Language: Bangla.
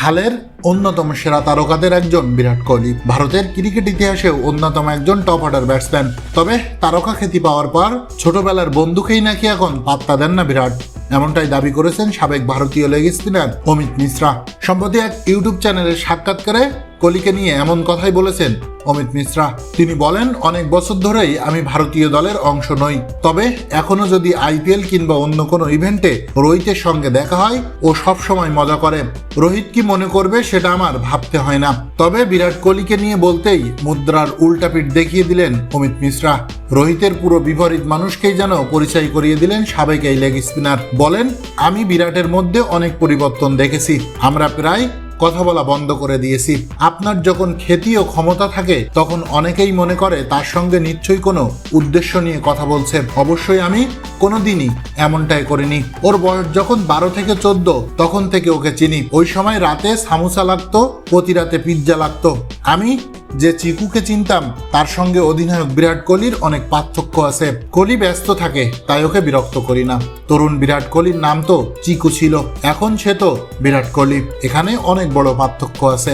হালের অন্যতম সেরা তারকাদের একজন বিরাট কোহলি, ভারতের ক্রিকেট ইতিহাসেও অন্যতম একজন টপ অর্ডার ব্যাটসম্যান। তবে তারকা খ্যাতি পাওয়ার পর ছোটবেলার বন্দুকেই নাকি এখন পাত্তা দেন না বিরাট, এমনটাই দাবি করেছেন সাবেক ভারতীয় লেগ স্পিনার অমিত মিশ্রা। সম্প্রতি এক ইউটিউব চ্যানেলের সাক্ষাৎকারে কোহলিকে নিয়ে এমন কথাই বলেছেন অমিত মিশ্রা। তিনি বলেন, অনেক বছর ধরেই আমি ভারতীয় দলের অংশ নই, তবে এখনো যদি আইপিএল কিংবা অন্য কোনো ইভেন্টে রোহিতের সঙ্গে দেখা হয় ও সব সময় মজা করে। রোহিত কি মনে করবে সেটা আমার ভাবতে হয় না। তবে বিরাট কোহলিকে নিয়ে বলতেই মুদ্রার উল্টা পিঠ দেখিয়ে দিলেন অমিত মিশ্রা। রোহিতের পুরো বিপরীত মানুষকেই যেন পরিচয় করিয়ে দিলেন সাবেক এই লেগ স্পিনার। বলেন, আমি বিরাটের মধ্যে অনেক পরিবর্তন দেখেছি। আমরা প্রায় কথা বলা বন্ধ করে দিয়েছি। আপনার যখন খ্যাতি ও ক্ষমতা থাকে তখন অনেকেই মনে করে তার সঙ্গে নিশ্চয়ই কোনো উদ্দেশ্য নিয়ে কথা বলছে। অবশ্যই আমি কোনোদিনই এমনটাই করিনি। ওর বয়স যখন 12 থেকে 14 তখন থেকে ওকে চিনি। ওই সময় রাতে সামোসা লাগতো, প্রতি রাতে পিৎজা লাগতো। আমি যে চিকুকে চিনতাম তার সঙ্গে অধিনায়ক বিরাট কোহলির অনেক পার্থক্য আছে। কোহলি ব্যস্ত থাকে তাই ওকে বিরক্ত করি না। তরুণ বিরাট কোহলির নাম তো চিকু ছিল, এখন সে তো বিরাট কোহলি। এখানে অনেক বড় পার্থক্য আছে।